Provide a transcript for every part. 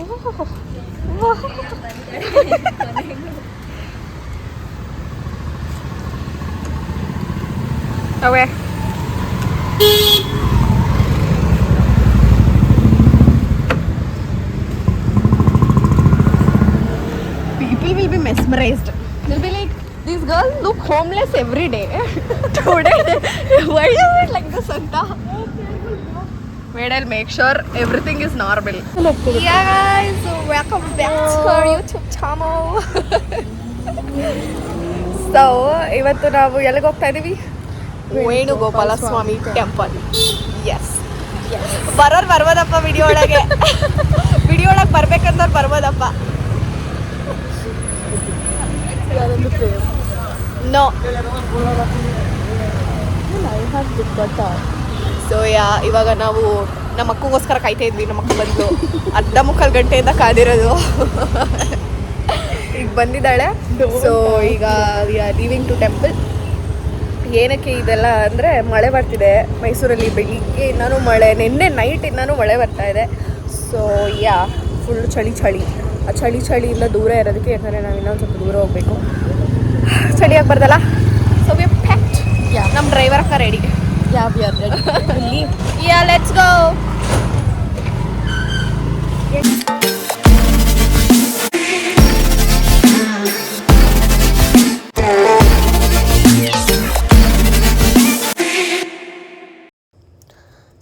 Okay. People will be mesmerized. They'll be like, these girls look homeless every day. Today, why is it like this, Anta? Wait, I'll make sure everything is normal. Yeah, guys, welcome back to our YouTube channel. So, ಇವತ್ತು ನಾವು ಎಲ್ಲಿಗೆ ಹೋಗ್ತಾ ಇದೀವಿ? ವೇಣುಗೋಪಾಲ ಸ್ವಾಮಿ temple. S, ಬರೋರು ಬರ್ಬೋದಪ್ಪ video ಒಳಗೆ. Video ಒಳಗೆ ಬರ್ಬೇಕಂದವ್ರು ಬರ್ಬೋದಪ್ಪ. No. So ಇವಾಗ ನಾವು ನಮ್ಮ ಅಕ್ಕಗೋಸ್ಕರ ಕಾಯ್ತಾ ಇದ್ವಿ. ನಮ್ಮ ಅಕ್ಕ ಬಂದು ಅರ್ಧ ಮುಕ್ಕಾಲು ಗಂಟೆಯಿಂದ ಕಾದಿರೋದು. ಈಗ ಬಂದಿದ್ದಾಳೆ. ಸೊ ಈಗ we are leaving to temple. ಏನಕ್ಕೆ ಇದೆಲ್ಲ ಅಂದರೆ ಮಳೆ ಬರ್ತಿದೆ ಮೈಸೂರಲ್ಲಿ. ಬೆಳಿಗ್ಗೆ ಇನ್ನೂ ಮಳೆ, ನಿನ್ನೆ ನೈಟ್ ಇನ್ನೂ ಮಳೆ ಬರ್ತಾ ಇದೆ. ಸೊ ಫುಲ್ ಚಳಿ. ಆ ಚಳಿಯಿಂದ ದೂರ ಇರೋದಕ್ಕೆ, ಯಾಕಂದರೆ ನಾವು ಇನ್ನೊಂದು ಸ್ವಲ್ಪ ದೂರ ಹೋಗಬೇಕು. ಚಳಿ ಆಗ್ಬಾರ್ದಲ್ಲ. So we packed. ನಮ್ಮ ಡ್ರೈವರ್ ಅಕ್ಕ ready. We are ready. Let's go.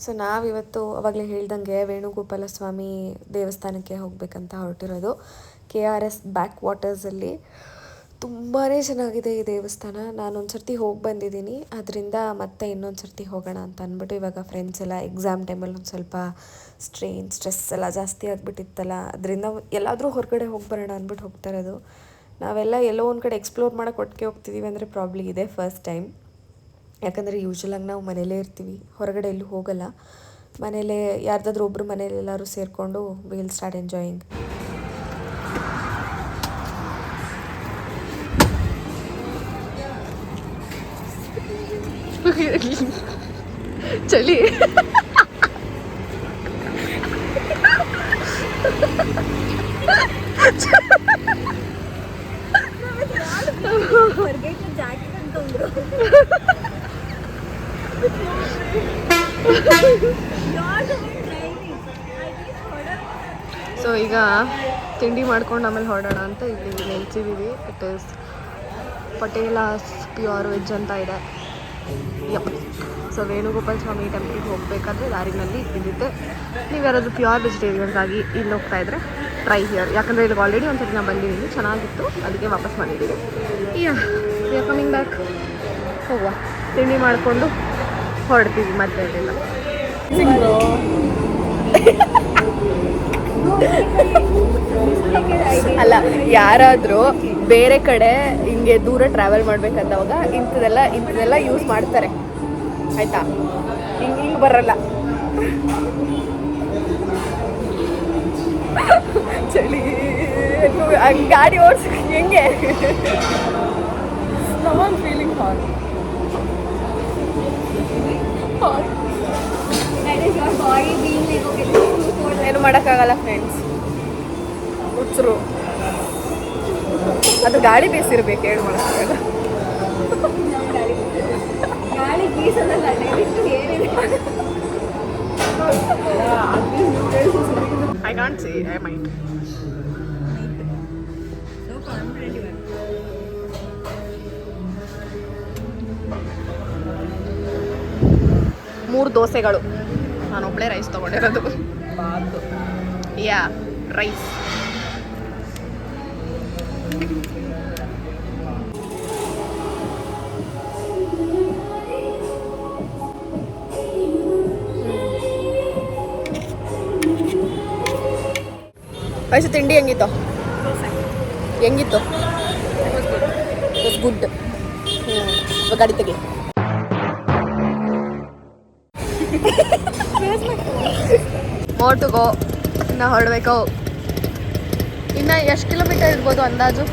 So ನಾವಿವತ್ತು ಅವಾಗಲೇ ಹೇಳ್ದಂಗೆ ವೇಣುಗೋಪಾಲ ಸ್ವಾಮಿ ದೇವಸ್ಥಾನಕ್ಕೆ ಹೋಗಬೇಕಂತ ಹೊರಟಿರೋದು. KRS back ವಾಟರ್ಸಲ್ಲಿ. ತುಂಬಾ ಚೆನ್ನಾಗಿದೆ ಈ ದೇವಸ್ಥಾನ. ನಾನೊಂದು ಸರ್ತಿ ಹೋಗಿ ಬಂದಿದ್ದೀನಿ. ಅದರಿಂದ ಮತ್ತೆ ಇನ್ನೊಂದು ಸರ್ತಿ ಹೋಗೋಣ ಅಂತ ಅಂದ್ಬಿಟ್ಟು ಇವಾಗ ಫ್ರೆಂಡ್ಸ್ ಎಲ್ಲ ಎಕ್ಸಾಮ್ ಟೈಮಲ್ಲಿ ಒಂದು ಸ್ವಲ್ಪ ಸ್ಟ್ರೆಸ್ ಎಲ್ಲ ಜಾಸ್ತಿ ಆಗಿಬಿಟ್ಟಿತ್ತಲ್ಲ, ಅದರಿಂದ ಎಲ್ಲಾದರೂ ಹೊರಗಡೆ ಹೋಗಿ ಬರೋಣ ಅಂದ್ಬಿಟ್ಟು ಹೋಗ್ತಾ ಇರೋದು. ನಾವೆಲ್ಲ ಎಲ್ಲೋ ಒಂದು ಕಡೆ ಎಕ್ಸ್ಪ್ಲೋರ್ ಮಾಡೋಕ್ಕೆ ಒಟ್ಟಿಗೆ ಹೋಗ್ತಿದ್ದೀವಿ ಅಂದರೆ ಪ್ರಾಬ್ಲಿ ಇದೆ ಫಸ್ಟ್ ಟೈಮ್. ಯಾಕಂದರೆ ಯೂಶ್ವಲಾಗಿ ನಾವು ಮನೇಲೇ ಇರ್ತೀವಿ, ಹೊರಗಡೆ ಎಲ್ಲೂ ಹೋಗಲ್ಲ. ಮನೇಲೇ ಯಾರ್ದಾದ್ರೂ ಒಬ್ಬರು ಮನೇಲಿ ಎಲ್ಲರೂ ಸೇರಿಕೊಂಡು ವಿಲ್ ಸ್ಟಾರ್ಟ್ ಎಂಜಾಯಿಂಗ್. ಚಳಿ. ಸೊ ಈಗ ತಿಂಡಿ ಮಾಡ್ಕೊಂಡು ಆಮೇಲೆ ಹೊರಡೋಣ ಅಂತ ಇಲ್ಲಿ ನಿಲ್ಸಿದ್ದೀವಿ. ಇಟ್ ಈಸ್ ಪಟೇಲಾಸ್ ಪ್ಯೂರ್ ವೆಜ್ ಅಂತ ಇದೆ. ಸೊ ವೇಣುಗೋಪಾಲ ಸ್ವಾಮಿ ಟೆಂಪಲ್ಗೆ ಹೋಗಬೇಕಾದ್ರೆ ದಾರಿನಲ್ಲಿ ಇದ್ದಿದ್ದೆ. ನೀವು ಯಾರಾದರೂ ಪ್ಯೂರ್ ವೆಜಿಟೇರಿಯನ್ಸ್ ಆಗಿ ಇಲ್ಲಿ ಹೋಗ್ತಾ ಇದ್ರೆ ಟ್ರೈ ಹಿಯರ್. ಯಾಕಂದರೆ ಇಲ್ಲಿಗೆ ಆಲ್ರೆಡಿ ಒಂದ್ಸರಿ ನಾನು ಬಂದಿದ್ದೀನಿ, ಚೆನ್ನಾಗಿತ್ತು, ಅದಕ್ಕೆ ವಾಪಸ್ ಬಂದಿದ್ದೀನಿ. We are coming back. ಹೋಗುವ, ತಿಂಡಿ ಮಾಡಿಕೊಂಡು ಹೊರಡ್ತೀವಿ ಮತ್ತೆ ಇರಲಿಲ್ಲ. ಅಲ್ಲ, ಯಾರಾದರೂ ಬೇರೆ ಕಡೆ ಹಿಂಗೆ ದೂರ ಟ್ರಾವೆಲ್ ಮಾಡ್ಬೇಕಂದವಾಗ ಇಂಥದೆಲ್ಲ ಯೂಸ್ ಮಾಡ್ತಾರೆ, ಆಯಿತಾ? ಹಿಂಗೆ ಬರಲ್ಲ. ಚಳಿ ಗಾಡಿ ಓಡಿಸ್ ಹೆಂಗೆ ಫೀಲಿಂಗ್ ಹಾಟ್. ಏನು ಮಾಡೋಕ್ಕಾಗಲ್ಲ ಫ್ರೆಂಡ್ಸ್, ಹುಚ್ಚರು. ಅದು ಗಾಳಿ ಬೇಸಿರ್ಬೇಕು, ಏನು ಮಾಡೋಕ್ಕಾಗಲ್ಲ. I can't say, I might. So confident you are. 3 ದೋಸೆಗಳು. ನಾನೊಬ್ಬಳೇ ರೈಸ್ ತೊಗೊಂಡಿರೋದು. ರೈಸ್. ವಯಸ್ಸು ತಿಂಡಿ ಹೆಂಗಿತ್ತು? ಗುಡ್. ಗಾಡಿ ತೆಗಿ. More to go. ಇನ್ನು ಹೊರಡಬೇಕು. ಇನ್ನು ಎಷ್ಟು ಕಿಲೋಮೀಟರ್ ಇರ್ಬೋದು ಅಂದಾಜು?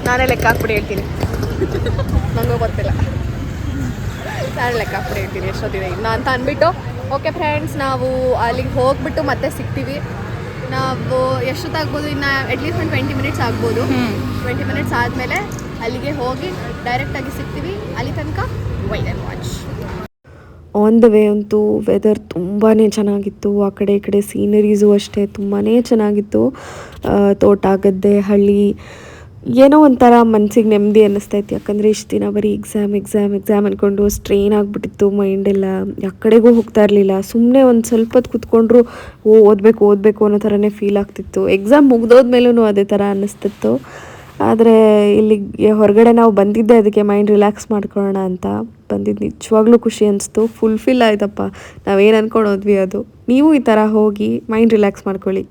ನಾನೇ ಲೆಕ್ಕ ಹಾಕ್ಬಿಟ್ಟು ಹೇಳ್ತೀನಿ. ನನಗೂ ಗೊತ್ತಿಲ್ಲ. ನಾನೇ ಲೆಕ್ಕ ಹಾಕ್ಬಿಟ್ಟು ಹೇಳ್ತೀನಿ ಎಷ್ಟೊತ್ತಿದೆ ಇನ್ನು ಅಂತ ಅಂದ್ಬಿಟ್ಟು. ಓಕೆ ಫ್ರೆಂಡ್ಸ್, ನಾವು ಅಲ್ಲಿಗೆ ಹೋಗ್ಬಿಟ್ಟು ಮತ್ತೆ ಸಿಗ್ತೀವಿ. ನಾವು ಎಷ್ಟೊತ್ತಾಗ್ಬೋದು, ಇನ್ನು ಅಟ್ಲೀಸ್ಟ್ ಒಂದು 20 ಮಿನಿಟ್ಸ್ ಆಗ್ಬೋದು. 20 ಮಿನಿಟ್ಸ್ ಆದಮೇಲೆ ಅಲ್ಲಿಗೆ ಹೋಗಿ ಡೈರೆಕ್ಟಾಗಿ ಸಿಗ್ತೀವಿ. ಅಲ್ಲಿ ತನಕ white and watch. On the way ಅಂತೂ ವೆದರ್ ತುಂಬಾ ಚೆನ್ನಾಗಿತ್ತು. ಆ ಕಡೆ ಈ ಕಡೆ ಸೀನರೀಸು ಅಷ್ಟೇ ತುಂಬಾ ಚೆನ್ನಾಗಿತ್ತು. ತೋಟ, ಗದ್ದೆ, ಹಳ್ಳಿ, ಏನೋ ಒಂಥರ ಮನಸ್ಸಿಗೆ ನೆಮ್ಮದಿ ಅನ್ನಿಸ್ತೈತಿ. ಯಾಕಂದರೆ ಇಷ್ಟು ದಿನ ಬರೀ ಎಕ್ಸಾಮ್ ಅಂದ್ಕೊಂಡು ಸ್ಟ್ರೈನ್ ಆಗಿಬಿಟ್ಟಿತ್ತು ಮೈಂಡೆಲ್ಲ. ಯಾವ ಕಡೆಗೂ ಹೋಗ್ತಾ ಇರಲಿಲ್ಲ. ಸುಮ್ಮನೆ ಒಂದು ಸ್ವಲ್ಪ ಹೊತ್ತು ಕೂತ್ಕೊಂಡ್ರು ಓದಬೇಕು ಅನ್ನೋ ಥರನೇ ಫೀಲ್ ಆಗ್ತಿತ್ತು. ಎಕ್ಸಾಮ್ ಮುಗ್ದೋದ್ಮೇಲೂ ಅದೇ ಥರ ಅನ್ನಿಸ್ತಿತ್ತು. ಆದರೆ ಇಲ್ಲಿಗೆ ಹೊರಗಡೆ ನಾವು ಬಂದಿದ್ದೆ ಅದಕ್ಕೆ ಮೈಂಡ್ ರಿಲ್ಯಾಕ್ಸ್ ಮಾಡ್ಕೊಳ್ಳೋಣ ಅಂತ ಬಂದಿದ್ದು. ನಿಜವಾಗ್ಲೂ ಖುಷಿ ಅನಿಸ್ತು. ಫುಲ್ಫಿಲ್ ಆಯ್ತಪ್ಪ, ನಾವೇನು ಅಂದ್ಕೊಂಡೋದ್ವಿ ಅದು. ನೀವು ಈ ಥರ ಹೋಗಿ ಮೈಂಡ್ ರಿಲ್ಯಾಕ್ಸ್ ಮಾಡ್ಕೊಳ್ಳಿ.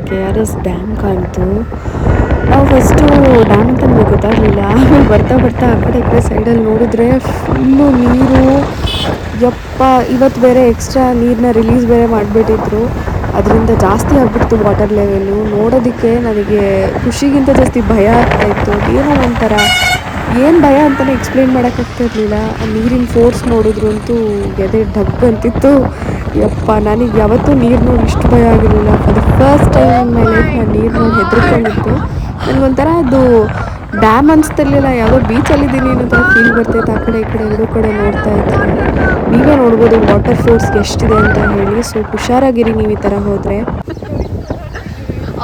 KRS ಡ್ಯಾಮ್ ಕಾಣ್ತು. ನಾವು ಫಸ್ಟು ಡ್ಯಾಮ್ ಅಂತ ನಮಗೆ ಗೊತ್ತಾಗಲಿಲ್ಲ. ಆಮೇಲೆ ಬರ್ತಾ ಆ ಕಡೆ ಈ ಕಡೆ ಸೈಡಲ್ಲಿ ನೋಡಿದ್ರೆ ಫುಲ್ಲು ನೀರು. ಯಪ್ಪ, ಇವತ್ತು ಬೇರೆ ಎಕ್ಸ್ಟ್ರಾ ನೀರನ್ನ ರಿಲೀಸ್ ಬೇರೆ ಮಾಡಿಬಿಟ್ಟಿದ್ರು. ಅದರಿಂದ ಜಾಸ್ತಿ ಆಗಿಬಿಡ್ತು ವಾಟರ್ ಲೆವೆಲ್ಲು. ನೋಡೋದಕ್ಕೆ ನನಗೆ ಖುಷಿಗಿಂತ ಜಾಸ್ತಿ ಭಯ ಆಗ್ತಾಯಿತ್ತು. ಏನೋ ಒಂಥರ, ಏನು ಭಯ ಅಂತಲೇ ಎಕ್ಸ್ಪ್ಲೇನ್ ಮಾಡೋಕ್ಕಾಗ್ತಿರ್ಲಿಲ್ಲ. ಆ ನೀರಿನ ಫೋರ್ಸ್ ನೋಡಿದ್ರು ಅಂತೂ ಎದೆ ಡಗ್ ಅಂತಿತ್ತು. ಯಪ್ಪ, ನನಗೆ ಯಾವತ್ತೂ ನೀರು ನೋಡಿ ಇಷ್ಟು ಭಯ ಆಗಿರಲಿಲ್ಲ. For the first time my life ನಾನು ನೀರು ನೋಡಿ ಹೆದರ್ಕೊಂಡಿತ್ತು. ನನಗೊಂಥರ ಅದು ಡ್ಯಾಮ್ ಅನಿಸ್ತಿರ್ಲಿಲ್ಲ, ಯಾವುದೋ ಬೀಚಲ್ಲಿದ್ದೀನಿ ಅನ್ನೋ ಥರ ಫೀಲ್ ಬರ್ತೈತೆ. ಆ ಕಡೆ ಈ ಕಡೆ ಎರಡೂ ಕಡೆ ನೋಡ್ತಾ ಇದ್ದರೆ ನೀವೇ ನೋಡ್ಬೋದು ವಾಟರ್ ಫೋರ್ಸ್ ಎಷ್ಟಿದೆ ಅಂತ ಹೇಳಿ. ಸೊ ಹುಷಾರಾಗಿರಿ ನೀವು ಈ ಥರ ಹೋದರೆ.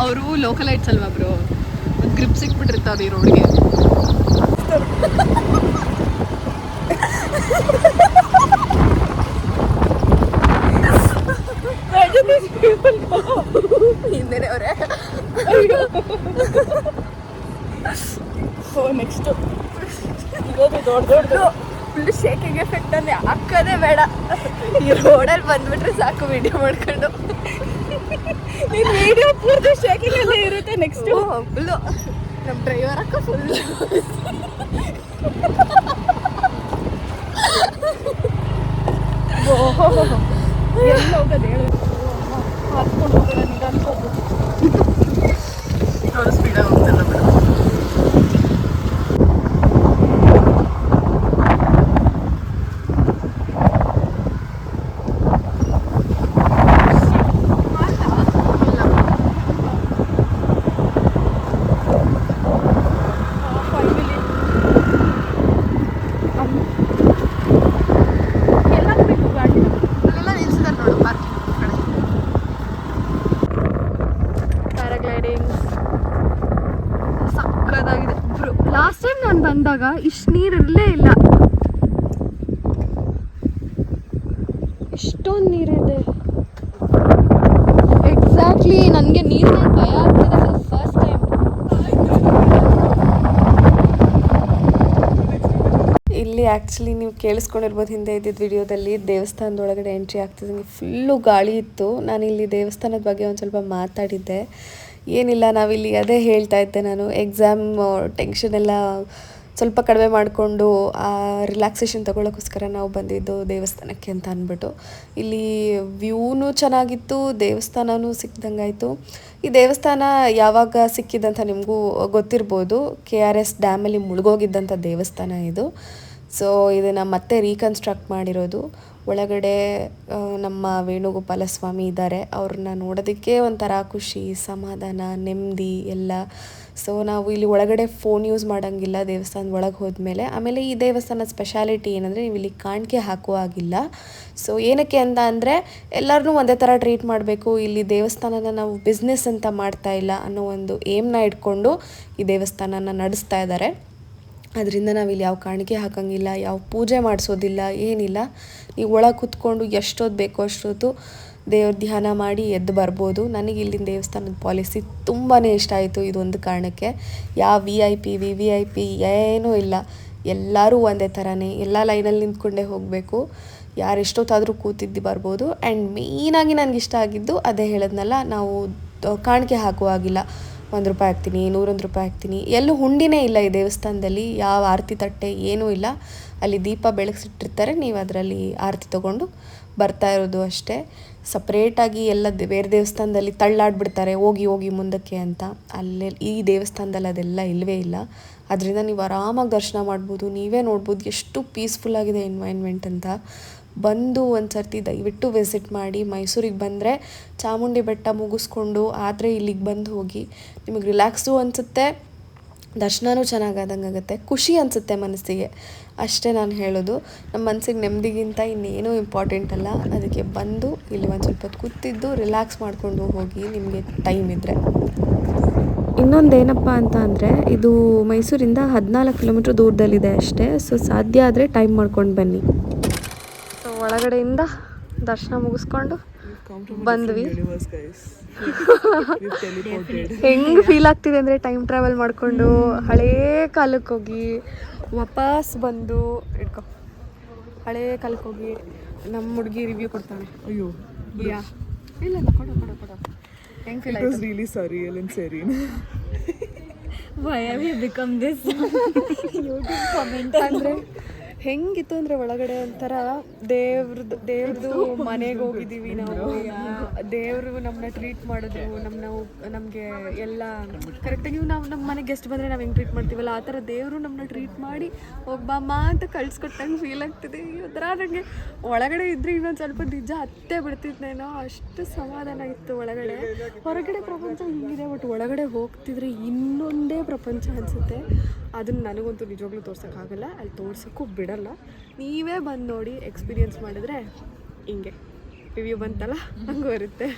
ಅವರು ಲೋಕಲೈಟ್ಸ್ ಅಲ್ವಾ ಬ್ರೋ, ಗ್ರಿಪ್ ಸಿಕ್ಬಿಟ್ಟಿರ್ತಾರೆ ಈ ರೋಡ್ಗೆ. ಹಿಂದೆ ಅವರೇ ನೆಕ್ಸ್ಟ್ ದೊಡ್ಡ ಫುಲ್ ಶೇಕಿಂಗ್ ಎಫೆಕ್ಟ್ ಅನ್ನು ಹಾಕೋದೇ ಬೇಡ. ಈ ರೋಡಲ್ಲಿ ಬಂದ್ಬಿಟ್ರೆ ಸಾಕು ವಿಡಿಯೋ ಮಾಡ್ಕೊಂಡು. ನೀನು ವಿಡಿಯೋ ಪೂರ್ತಿ ಶೇಕಿಂಗ್ ಅಲ್ಲೇ ಇರುತ್ತೆ. ನೆಕ್ಸ್ಟ್ ಫುಲ್ಲು ನಮ್ಮ ಡ್ರೈವರ್ ಅಕ್ಕ ಫುಲ್ ಎಲ್ಲ ಹೋಗೋದು ಹೇಳಿ ಹಾಕ್ಕೊಂಡು ಹೋಗೋಣ ನಿಧಾನಕ್ಕೆ ಹೋಗ್ಬೋದು. ಅವರು ಸ್ಪೀಡಾಗಿ ಹೋಗ್ತಾರಲ್ಲ ಮೇಡಮ್. ಲಾಸ್ಟ್ ಟೈಮ್ ನಾನು ಬಂದಾಗ ಇಷ್ಟು ನೀರು ಇರಲೇ ಇಲ್ಲ. ಇಷ್ಟೊಂದು ನೀರಿದೆ. ಎಕ್ಸಾಕ್ಟ್ಲಿ ನನಗೆ ನೀರಿನ ಭಯ ಆಗ್ತಿದೆ ಫಸ್ಟ್ ಟೈಮ್. ಇಲ್ಲಿ ಆ್ಯಕ್ಚುಲಿ ನೀವು ಕೇಳಿಸ್ಕೊಂಡಿರ್ಬೋದು ಹಿಂದೆ ಇದ್ದಿದ್ದು ವಿಡಿಯೋದಲ್ಲಿ ದೇವಸ್ಥಾನದೊಳಗಡೆ ಎಂಟ್ರಿ ಆಗ್ತಿದ್ದಂಗೆ ಫುಲ್ಲು ಗಾಳಿ ಇತ್ತು. ನಾನಿಲ್ಲಿ ದೇವಸ್ಥಾನದ ಬಗ್ಗೆ ಒಂದು ಸ್ವಲ್ಪ ಮಾತಾಡಿದ್ದೆ. ಏನಿಲ್ಲ, ನಾವಿಲ್ಲಿ ಅದೇ ಹೇಳ್ತಾ ಇದ್ದೆ ನಾನು, ಎಕ್ಸಾಮ್ ಟೆನ್ಷನ್ ಎಲ್ಲ ಸ್ವಲ್ಪ ಕಡಿಮೆ ಮಾಡಿಕೊಂಡು ರಿಲ್ಯಾಕ್ಸೇಷನ್ ತೊಗೊಳ್ಳೋಕ್ಕೋಸ್ಕರ ನಾವು ಬಂದಿದ್ದು ದೇವಸ್ಥಾನಕ್ಕೆ ಅಂತ ಅಂದ್ಬಿಟ್ಟು. ಇಲ್ಲಿ ವ್ಯೂನೂ ಚೆನ್ನಾಗಿತ್ತು, ದೇವಸ್ಥಾನವೂ ಸಿಕ್ಕಿದಂಗಾಯಿತು. ಈ ದೇವಸ್ಥಾನ ಯಾವಾಗ ಸಿಕ್ಕಿದಂತ ನಿಮಗೂ ಗೊತ್ತಿರ್ಬೋದು. KRS ಡ್ಯಾಮಲ್ಲಿ ಮುಳುಗೋಗಿದ್ದಂಥ ದೇವಸ್ಥಾನ ಇದು. ಸೊ ಇದನ್ನು ಮತ್ತೆ ರೀಕನ್ಸ್ಟ್ರಕ್ಟ್ ಮಾಡಿರೋದು. ಒಳಗಡೆ ನಮ್ಮ ವೇಣುಗೋಪಾಲ ಸ್ವಾಮಿ ಇದ್ದಾರೆ. ಅವ್ರನ್ನ ನೋಡೋದಕ್ಕೆ ಒಂಥರ ಖುಷಿ, ಸಮಾಧಾನ, ನೆಮ್ಮದಿ ಎಲ್ಲ. ಸೊ ನಾವು ಇಲ್ಲಿ ಒಳಗಡೆ ಫೋನ್ ಯೂಸ್ ಮಾಡೋಂಗಿಲ್ಲ ದೇವಸ್ಥಾನದ ಒಳಗೆ ಹೋದ್ಮೇಲೆ. ಆಮೇಲೆ ಈ ದೇವಸ್ಥಾನದ ಸ್ಪೆಷಾಲಿಟಿ ಏನಂದರೆ ನೀವು ಇಲ್ಲಿ ಕಾಣಿಕೆ ಹಾಕುವ ಹಾಗಿಲ್ಲ. ಸೊ ಏನಕ್ಕೆ ಅಂತ ಅಂದರೆ ಎಲ್ಲರನ್ನೂ ಒಂದೇ ಥರ ಟ್ರೀಟ್ ಮಾಡಬೇಕು, ಇಲ್ಲಿ ದೇವಸ್ಥಾನನ ನಾವು ಬಿಸ್ನೆಸ್ ಅಂತ ಮಾಡ್ತಾ ಇಲ್ಲ ಅನ್ನೋ ಒಂದು ಏಮ್ನ ಇಟ್ಕೊಂಡು ಈ ದೇವಸ್ಥಾನನ ನಡೆಸ್ತಾ ಇದ್ದಾರೆ. ಅದರಿಂದ ನಾವಿಲ್ಲಿ ಯಾವ ಕಾಣಿಕೆ ಹಾಕೋಂಗಿಲ್ಲ, ಯಾವ ಪೂಜೆ ಮಾಡಿಸೋದಿಲ್ಲ, ಏನಿಲ್ಲ. ನೀವು ಒಳಗೆ ಕೂತ್ಕೊಂಡು ಎಷ್ಟೊತ್ತು ಬೇಕೋ ಅಷ್ಟೊತ್ತು ದೇವ್ರ ಧ್ಯಾನ ಮಾಡಿ ಎದ್ದು ಬರ್ಬೋದು. ನನಗೆ ಇಲ್ಲಿನ ದೇವಸ್ಥಾನದ ಪಾಲಿಸಿ ತುಂಬಾ ಇಷ್ಟ ಆಯಿತು. ಇದೊಂದು ಕಾರಣಕ್ಕೆ. ಯಾವ VIP ಏನೂ ಇಲ್ಲ, ಎಲ್ಲರೂ ಒಂದೇ ಥರನೇ, ಎಲ್ಲ ಲೈನಲ್ಲಿ ನಿಂತ್ಕೊಂಡೇ ಹೋಗಬೇಕು. ಯಾರೆಷ್ಟೊತ್ತಾದರೂ ಕೂತಿದ್ದು ಬರ್ಬೋದು. ಆ್ಯಂಡ್ ಮೇಯ್ನಾಗಿ ನನಗೆ ಇಷ್ಟ ಆಗಿದ್ದು ಅದೇ ಹೇಳಿದ್ನಲ್ಲ, ನಾವು ಕಾಣಿಕೆ ಹಾಕುವಾಗಿಲ್ಲ. 1 ರೂಪಾಯಿ ಹಾಕ್ತೀನಿ, 101 ರೂಪಾಯಿ ಹಾಕ್ತೀನಿ, ಎಲ್ಲೂ ಹುಂಡಿನೇ ಇಲ್ಲ ಈ ದೇವಸ್ಥಾನದಲ್ಲಿ. ಯಾವ ಆರತಿ ತಟ್ಟೆ ಏನೂ ಇಲ್ಲ. ಅಲ್ಲಿ ದೀಪ ಬೆಳಗಿಸಿಟ್ಟಿರ್ತಾರೆ, ನೀವು ಅದರಲ್ಲಿ ಆರತಿ ತೊಗೊಂಡು ಬರ್ತಾ ಇರೋದು ಅಷ್ಟೇ. ಸಪ್ರೇಟಾಗಿ ಎಲ್ಲ ಬೇರೆ ದೇವಸ್ಥಾನದಲ್ಲಿ ತಳ್ಳಾಡ್ಬಿಡ್ತಾರೆ, ಹೋಗಿ ಹೋಗಿ ಮುಂದಕ್ಕೆ ಅಂತ. ಅಲ್ಲೇ ಈ ದೇವಸ್ಥಾನದಲ್ಲಿ ಅದೆಲ್ಲ ಇಲ್ಲವೇ ಇಲ್ಲ. ಅದರಿಂದ ನೀವು ಆರಾಮಾಗಿ ದರ್ಶನ ಮಾಡ್ಬೋದು. ನೀವೇ ನೋಡ್ಬೋದು ಎಷ್ಟು ಪೀಸ್ಫುಲ್ಲಾಗಿದೆ ಎನ್ವೈರ್ನ್ಮೆಂಟ್ ಅಂತ. ಬಂದು ಒಂದು ಸರ್ತಿ ದಯವಿಟ್ಟು ವಿಸಿಟ್ ಮಾಡಿ. ಮೈಸೂರಿಗೆ ಬಂದರೆ ಚಾಮುಂಡಿ ಬೆಟ್ಟ ಮುಗಿಸ್ಕೊಂಡು ಆದರೆ ಇಲ್ಲಿಗೆ ಬಂದು ಹೋಗಿ. ನಿಮಗೆ ರಿಲ್ಯಾಕ್ಸು ಅನಿಸುತ್ತೆ, ದರ್ಶನವೂ ಚೆನ್ನಾಗಾದಂಗೆ ಆಗುತ್ತೆ, ಖುಷಿ ಅನಿಸುತ್ತೆ ಮನಸ್ಸಿಗೆ. ಅಷ್ಟೇ ನಾನು ಹೇಳೋದು. ನಮ್ಮ ಮನಸ್ಸಿಗೆ ನೆಮ್ಮದಿಗಿಂತ ಇನ್ನೇನೂ ಇಂಪಾರ್ಟೆಂಟ್ ಅಲ್ಲ. ಅದಕ್ಕೆ ಬಂದು ಇಲ್ಲಿ ಒಂದು ಸ್ವಲ್ಪ ಹೊತ್ತು ಕೂತಿದ್ದು ರಿಲ್ಯಾಕ್ಸ್ ಮಾಡಿಕೊಂಡು ಹೋಗಿ ನಿಮಗೆ ಟೈಮ್ ಇದ್ದರೆ. ಇನ್ನೊಂದು ಏನಪ್ಪ ಅಂತ ಅಂದರೆ, ಇದು ಮೈಸೂರಿಂದ 14 ಕಿಲೋಮೀಟ್ರ್ ದೂರದಲ್ಲಿದೆ ಅಷ್ಟೇ. ಸೊ ಸಾಧ್ಯ ಆದರೆ ಟೈಮ್ ಮಾಡ್ಕೊಂಡು ಬನ್ನಿ. ಸೊ ಒಳಗಡೆಯಿಂದ ದರ್ಶನ ಮುಗಿಸ್ಕೊಂಡು ಬಂದ್ವಿ. ಹೆಂಗೆ ಫೀಲ್ ಆಗ್ತಿದೆ ಅಂದರೆ, ಟೈಮ್ ಟ್ರಾವೆಲ್ ಮಾಡಿಕೊಂಡು ಹಳೇ ಕಾಲಕ್ಕೆ ಹೋಗಿ ವಾಪಸ್ ಬಂದು ಇಟ್ಕೊ ಹಳೇ ಕಾಲಕ್ಕೆ ಹೋಗಿ ನಮ್ಮ ಹುಡುಗಿ ರಿವ್ಯೂ ಕೊಡ್ತಾಳೆ. ಅಯ್ಯೋ ಯಾ ಇಲ್ಲ ಕೊಡು ಕೊಡು ಕೊಡು. ಹೆಂಗೆ ಫೀಲ್ ಆಯ್ತು? really surreal and serene. Why have you become this YouTube commenter? ಅಂದರೆ ಹೆಂಗಿತ್ತು ಅಂದರೆ, ಒಳಗಡೆ ಒಂಥರ ದೇವ್ರದ್ದು ಮನೆಗೆ ಹೋಗಿದ್ದೀವಿ ನಾವು. ದೇವರು ನಮ್ಮನ್ನ ಟ್ರೀಟ್ ಮಾಡಿದ್ರು, ನಮಗೆ ಎಲ್ಲ ಕರೆಕ್ಟಾಗಿ ನಾವು ನಮ್ಮ ಮನೆಗೆ ಗೆಸ್ಟ್ ಬಂದರೆ ನಾವು ಹೆಂಗೆ ಟ್ರೀಟ್ ಮಾಡ್ತೀವಲ್ಲ, ಆ ಥರ ದೇವರು ನಮ್ಮನ್ನ ಟ್ರೀಟ್ ಮಾಡಿ ಒಬ್ಬಮ್ಮ ಅಂತ ಕಳ್ಸ್ಕೊಟ್ಟಂಗೆ ಫೀಲ್ ಆಗ್ತಿದೆ. ಈ ಥರ ನನಗೆ ಒಳಗಡೆ ಇದ್ದರೆ ಇನ್ನೊಂದು ಸ್ವಲ್ಪ ನಿಜ ಹತ್ತೇ ಬಿಡ್ತಿದ್ನೇನೋ, ಅಷ್ಟು ಸಮಾಧಾನ ಇತ್ತು ಒಳಗಡೆ. ಹೊರಗಡೆ ಪ್ರಪಂಚ ಹಿಂಗಿದೆ, ಬಟ್ ಒಳಗಡೆ ಹೋಗ್ತಿದ್ರೆ ಇನ್ನೊಂದೇ ಪ್ರಪಂಚ ಅನಿಸುತ್ತೆ. ಅದನ್ನು ನನಗಂತೂ ನಿಜವಾಗ್ಲೂ ತೋರ್ಸೋಕ್ಕಾಗಲ್ಲ, ಅಲ್ಲಿ ತೋರ್ಸೋಕ್ಕೂ ಬಿಡಲ್ಲ. ನೀವೇ ಬಂದು ನೋಡಿ, ಎಕ್ಸ್ಪೀರಿಯೆನ್ಸ್ ಮಾಡಿದ್ರೆ ಹಿಂಗೆ ರಿವ್ಯೂ ಬಂತಲ್ಲ ಹಂಗೆ ಬರುತ್ತೆ.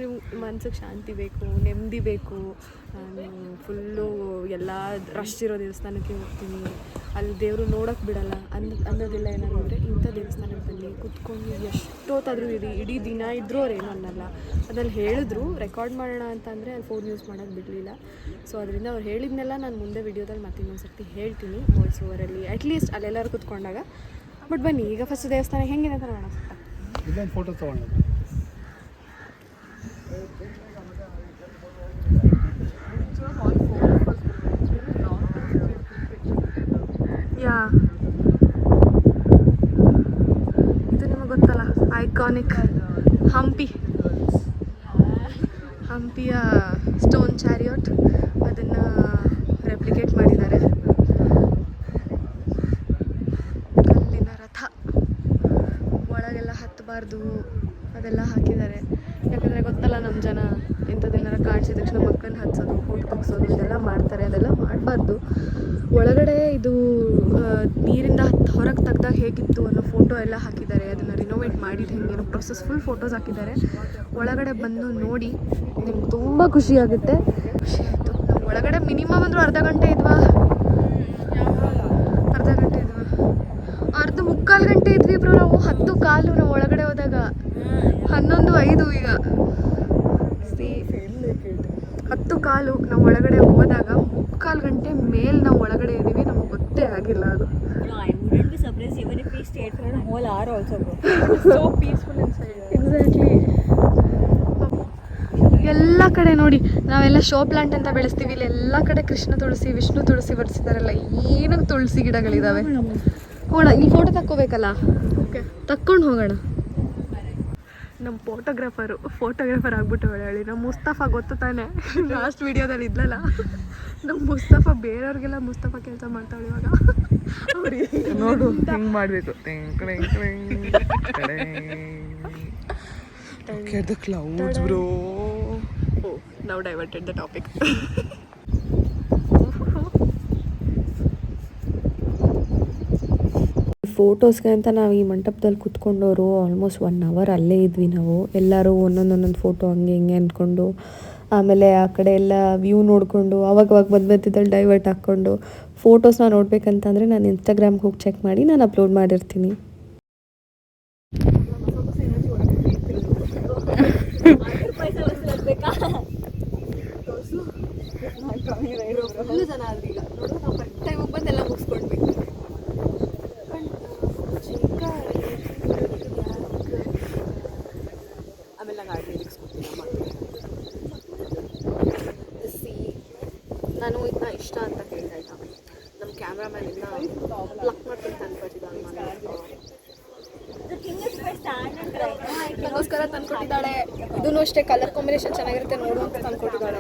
ನಿಮ್ಮ ಮನ್ಸಿಗೆ ಶಾಂತಿ ಬೇಕು, ನೆಮ್ಮದಿ ಬೇಕು. ನಾನು ಫುಲ್ಲು ಎಲ್ಲ ರಶ್ ಇರೋ ದೇವಸ್ಥಾನಕ್ಕೆ ಹೋಗ್ತೀನಿ, ಅಲ್ಲಿ ದೇವರು ನೋಡೋಕ್ಕೆ ಬಿಡಲ್ಲ ಅನ್ನೋದಿಲ್ಲ. ಏನಾದ್ರು ಅಂದರೆ ಇಂಥ ದೇವಸ್ಥಾನಕ್ಕೆ ಬನ್ನಿ, ಕುತ್ಕೊಂಡು ಎಷ್ಟೊತ್ತಾದರೂ ಇಡೀ ದಿನ ಇದ್ರೂ ಅವ್ರು ಏನೂ ಅನ್ನಲ್ಲ. ಅದ್ರಲ್ಲಿ ಹೇಳಿದ್ರು ರೆಕಾರ್ಡ್ ಮಾಡೋಣ ಅಂತಂದರೆ ಅಲ್ಲಿ ಫೋನ್ ಯೂಸ್ ಮಾಡೋಕ್ಕೆ ಬಿಡಲಿಲ್ಲ. ಸೊ ಅದರಿಂದ ಅವ್ರು ಹೇಳಿದ್ನೆಲ್ಲ ನಾನು ಮುಂದೆ ವಿಡಿಯೋದಲ್ಲಿ ಮತ್ತೆ ಇನ್ನೊಂದು ಸರ್ತಿ ಹೇಳ್ತೀನಿ, ವಾಯ್ಸ್ ಓವರಲ್ಲಿ ಅಟ್ಲೀಸ್ಟ್ ಅಲ್ಲೆಲ್ಲರೂ ಕುತ್ಕೊಂಡಾಗ. ಬಟ್ ಬನ್ನಿ, ಈಗ ಫಸ್ಟ್ ದೇವಸ್ಥಾನ ಹೆಂಗಿದೆ ಅಂತ ನೋಡೋಣ. ಇಲ್ಲೊಂದು ಫೋಟೋ ತೊಗೊಂಡು ಯಾ ಇದು ನಿಮಗೆ ಗೊತ್ತಲ್ಲ, ಐಕಾನಿಕ್ ಹಂಪಿಯ ಸ್ಟೋನ್ ಚಾರಿಯಟ್. ಅದನ್ನು ರೆಪ್ಲಿಕೇಟ್ ಮಾಡಿದ್ದಾರೆ. ಕಲ್ಲಿನ ರಥ, ಒಳಗೆಲ್ಲ ಹತ್ತಬಾರ್ದು ಅದೆಲ್ಲ ಹಾಕಿದ್ದಾರೆ. ಯಾಕಂದರೆ ಗೊತ್ತಲ್ಲ, ನಮ್ಮ ಜನ ಇಂಥದ್ದೆಲ್ಲರ ಕಾಣಿಸಿದ ತಕ್ಷಣ ಮಕ್ಕಳನ್ನ ಹತ್ಸೋದು, ಫೋಟೋ ತೆಗ್ಸೋದು ಇದೆಲ್ಲ ಮಾಡ್ತಾರೆ. ಅದೆಲ್ಲ ಮಾಡಬಾರ್ದು. ಒಳಗಡೆ ಇದು ನೀರಿಂದ ಹೊರಗೆ ತೆಗ್ದಾಗ ಹೇಗಿತ್ತು ಅನ್ನೋ ಫೋಟೋ ಎಲ್ಲ ಹಾಕಿದ್ದಾರೆ. ಅದನ್ನು ರಿನೋವೇಟ್ ಮಾಡಿದ್ದು ಹೆಂಗೇನೋ ಪ್ರೊಸೆಸ್ಫುಲ್ ಫೋಟೋಸ್ ಹಾಕಿದ್ದಾರೆ. ಒಳಗಡೆ ಬಂದು ನೋಡಿ, ನಿಮ್ಗೆ ತುಂಬ ಖುಷಿ ಆಗುತ್ತೆ. ಖುಷಿ ಆಯಿತು. ನಾವು ಒಳಗಡೆ ಮಿನಿಮಮ್ ಅಂದರೂ ಅರ್ಧ ಗಂಟೆ ಇದ್ವಾ, ಮುಕ್ಕಾಲು ಗಂಟೆ ಇದ್ವಿ ಬ್ರೋ. ನಾವು 10 ಕಾಲು ನಾವು ಒಳಗಡೆ ಹೋದಾಗ 11:05 ಈಗ 10 ಕಾಲು ನಾವು ಒಳಗಡೆ ಹೋದಾಗ 3/4 ಗಂಟೆ ಮೇಲೆ ನಾವು ಒಳಗಡೆ ಇದ್ದೀವಿ. ನಮಗೆ ಗೊತ್ತೇ ಆಗಿಲ್ಲ ಅದು. I wouldn't be surprised even if we stayed for a whole hour also. So peaceful inside. Exactly. ಎಲ್ಲ ಕಡೆ ನೋಡಿ, ನಾವೆಲ್ಲ ಶೋ ಪ್ಲಾಂಟ್ ಅಂತ ಬೆಳೆಸ್ತೀವಿ. ಇಲ್ಲಿ ಎಲ್ಲ ಕಡೆ ಕೃಷ್ಣ ತುಳಸಿ, ವಿಷ್ಣು ತುಳಸಿ ಬರ್ಸಿದಾರಲ್ಲ. ಏನಕ್ಕೆ ತುಳಸಿ ಗಿಡಗಳಿದಾವೆ. ಹೋಗೋಣ, ಇಲ್ಲಿ ಫೋಟೋ ತಕ್ಕೋಬೇಕಲ್ಲ. ಓಕೆ, ತಕ್ಕೊಂಡು ಹೋಗೋಣ. ನಮ್ಮ ಫೋಟೋಗ್ರಾಫರ್ ಆಗ್ಬಿಟ್ಟು ಹೇಳಿ. ನಮ್ಮ ಮುಸ್ತಫಾ ಗೊತ್ತು ತಾನೆ, ಲಾಸ್ಟ್ ವಿಡಿಯೋದಲ್ಲಿ ಇದ್ಲಲ್ಲ, ನಮ್ಮ ಮುಸ್ತಫಾ ಬೇರೆಯವ್ರಿಗೆಲ್ಲ ಮುಸ್ತಫಾ ಕೆಲಸ ಮಾಡ್ತಾಳೆ ಇವಾಗ. ನೋಡು ಹಿಂಗೆ ಮಾಡಬೇಕು. The clouds, bro. Oh, now diverted the topic. ಫೋಟೋಸ್ಗೆ ಅಂತ ನಾವು ಈ ಮಂಟಪದಲ್ಲಿ ಕುತ್ಕೊಂಡವರು ಆಲ್ಮೋಸ್ಟ್ 1 ಅವರ್ ಅಲ್ಲೇ ಇದ್ವಿ ನಾವು. ಎಲ್ಲರೂ ಒಂದೊಂದು ಫೋಟೋ ಹಂಗೆ ಹಿಂಗೆ ಅಂದ್ಕೊಂಡು, ಆಮೇಲೆ ಆ ಕಡೆ ಎಲ್ಲ ವ್ಯೂ ನೋಡಿಕೊಂಡು ಅವಾಗವಾಗ ಬಂದಿದ್ದಲ್ಲಿ ಡೈವರ್ಟ್ ಹಾಕ್ಕೊಂಡು ಫೋಟೋಸ್ನ ನೋಡ್ಬೇಕಂತಂದರೆ ನಾನು ಇನ್ಸ್ಟಾಗ್ರಾಮ್ಗೆ ಹೋಗಿ ಚೆಕ್ ಮಾಡಿ ನಾನು ಅಪ್ಲೋಡ್ ಮಾಡಿರ್ತೀನಿ. ಫುಲ್ಲು ಜನ ಆದ್ರೂ ಈಗ ನೋಡು, ನಾವು ಕರೆಕ್ಟ್ ಟೈಮಿಗೆ ಬಂದು ಎಲ್ಲ ಮುಗಿಸ್ಕೊಂಡ್ವಿ. ನಾನು ಇದನ್ನ ಇಷ್ಟ ಅಂತ ಹೇಳ್ತಾ ಇದ್ದ ನಮ್ಮ ಕ್ಯಾಮ್ರಾಮ್ಯಾನ್ ಇದನ್ನ ಪ್ಲಕ್ ಮಾಡ್ಕೊಂಡು ತಂದ್ಕೊಟ್ಟಿದ್ದಾಳೆ ನನಗೋಸ್ಕರ ತಂದ್ಕೊಟ್ಟಿದ್ದಾಳೆ. ಇದೂ ಅಷ್ಟೇ ಕಲರ್ ಕಾಂಬಿನೇಷನ್ ಚೆನ್ನಾಗಿರುತ್ತೆ ನೋಡು ಅಂತ ತಂದ್ಕೊಟ್ಟಿದ್ದಾಳೆ.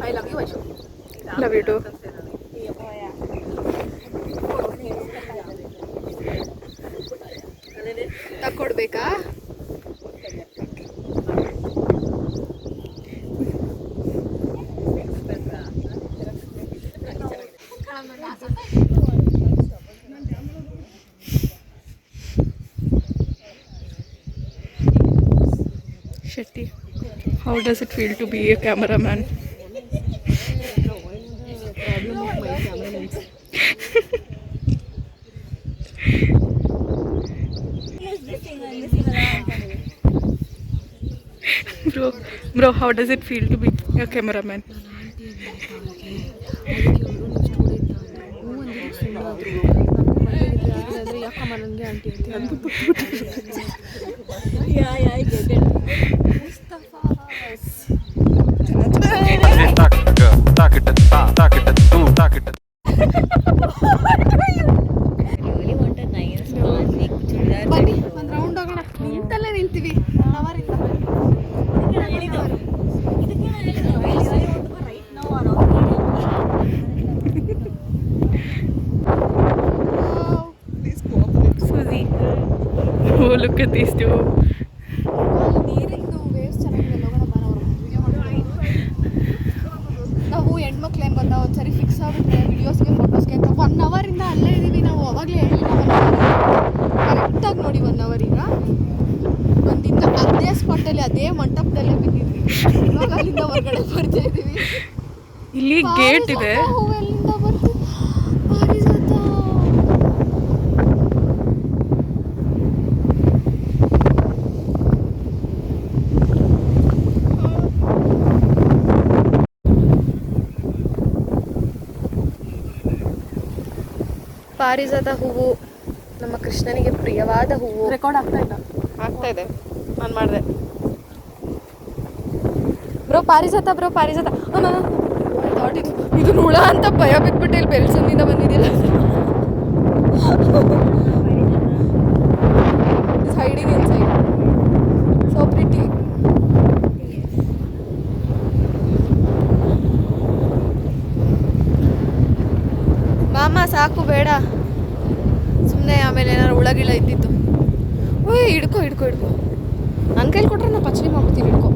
I love you Vaishu. Love you too. ತಕ್ಕೊಡ್ಬೇಕಾ? Shetty, how does it feel to be a cameraman? Bro, how does it feel to be a cameraman? ಯಾಕಮ್ಮ ನನಗೆ ಆಂಟಿ ಅಂತ ಬನ್ನಿ ಒಂದು ರೌಂಡ್ ಹೋಗೋಣ. ನಿಂತಲ್ಲೇ ನಿಂತೀವಿ Suzy, oh look at these two. ನೀರಿಂದು waves ಚೆನ್ನಾಗಿದೆ. ಹೋಗೋಣ ಬರೋರು ವಿಡಿಯೋ ಮಾಡ್ಕೊಂಡು. ನಾವು ಹೆಣ್ಮಕ್ಳು ಏನು ಗೊತ್ತಾ ಒಂದ್ಸರಿ ಫಿಕ್ಸ್ ಆಗುತ್ತೆ ವಿಡಿಯೋಸ್ಗೆ ಫೋಟೋಸ್ಗೆ ಅಂತ 1 ಅವರಿಂದ ಅಲ್ಲೇ ಇದ್ದೀವಿ ನಾವು. ಅವಾಗಲೇ ಹೇಳಿಲ್ಲ ಕರೆಕ್ಟಾಗಿ ನೋಡಿ 1 ಅವರ್. ಈಗ ಒಂದಿನ ಅದೇ ಸ್ಪಾಟಲ್ಲಿ ಅದೇ ಮಂಟಪದಲ್ಲೇ ಬಿದ್ದಿದ್ವಿ. ಇವಾಗ ಅಲ್ಲಿಂದ ಹೊರಗಡೆ ಬರ್ತಾ ಇದ್ದೀವಿ. ಇಲ್ಲಿ ಗೇಟ್ ಇದೆ. ಹೂವೆಲ್ಲಿಂದ ಬರ್ತೀವಿ ಪಾರಿಜಾತ. ಪಾರಿಜಾತ ಹೂವು ನಮ್ಮ ಕೃಷ್ಣನಿಗೆ ಪ್ರಿಯವಾದ ಹೂವು. ರೆಕಾರ್ಡ್ ಆಗ್ತಾ ಇದೆ, ನಾನು ಮಾಡಿದೆ. ಬ್ರೋ ಪಾರಿಜಾತ ಇದು ಹುಳ ಅಂತ ಭಯ ಬಿಟ್ಬಿಟ್ಟು ಇಲ್ಲಿ ಬೆಲ್ಸಂದಿಂದ ಬಂದಿದ್ದಿಲ್ಲ. Hiding inside so pretty. ಮಾಮ ಸಾಕು ಬೇಡ ಸುಮ್ಮನೆ ಆಮೇಲೆ ಏನಾರು ಹುಳಗಿಳ ಇದ್ದಿತ್ತು. ಓಯ್ ಹಿಡ್ಕೊ ನನ್ನ ಕೈಲಿ ಕೊಟ್ರೆ ನಾನು ಪಚಡಿ ಮಾಡ್ಬಿಡ್ತೀನಿ. ಹಿಡ್ಕೊ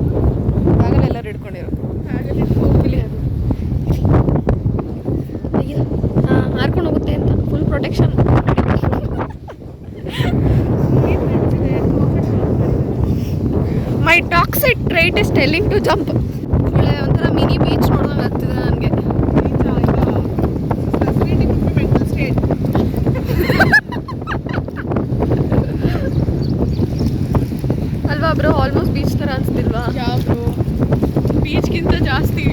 ಆಗಲ್ಲ ಎಲ್ಲರೂ ಹಿಡ್ಕೊಂಡಿರೋ ಅಯ್ಯೋ ಹಾರ್ಕೊಂಡು ಹೋಗುತ್ತೆ ಅಂತ full protection. My toxic trait is telling to jump. ಒಳ್ಳೆ ಒಂಥರ ಮಿನಿ ಬೀಚ್ ನೋಡ್ದಂಗೆ ಆಗ್ತಿದೆ ನನಗೆ. ಅಲ್ವಾ ಬ್ರೋ? ಆಲ್ಮೋಸ್ಟ್ ಬೀಚ್ ಥರ ಅನಿಸ್ತಿಲ್ವಾ? ಬೀಚ್ಗಿಂತ ಜಾಸ್ತಿ.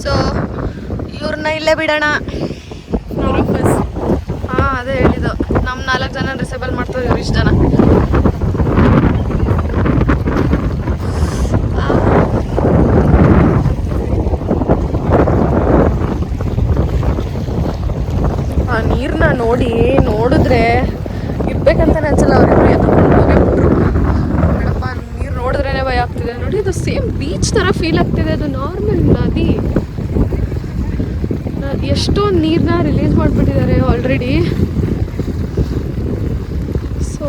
ಸೊ ಇವ್ರನ್ನ ಇಲ್ಲೇ ಬಿಡೋಣ. ಹಾಂ ಅದೇ ಹೇಳಿದ್ದು. ನಮ್ಮ 4 ಜನ ರಿಸೇಬಲ್ ಮಾಡ್ತಾರೆ, ಇವ್ರು ಇಷ್ಟು ಜನ. ಆ ನೀರನ್ನ ನೋಡಿದ್ರೆ ಇರ್ಬೇಕಂತಾನೆ ಅನ್ಸಲ್ಲ. ಅವರಿಬ್ರು ಎತ್ಕೊಂಡು ಹೋಗಿಬಿಟ್ರು. ಮೇಡಪ್ಪ ನೀರು ನೋಡಿದ್ರೇ ಭಯ ಆಗ್ತಿದೆ. ನೋಡಿ ಅದು ಸೇಮ್ ಬೀಚ್ ಥರ ಫೀಲ್ ಆಗ್ತಿದೆ. ಅದು ನಾರ್ಮಲ್ ನದಿ. ಎಷ್ಟೊಂದು ನೀರನ್ನ ರಿಲೀಸ್ ಮಾಡಿಬಿಟ್ಟಿದ್ದಾರೆ ಆಲ್ರೆಡಿ. ಸೊ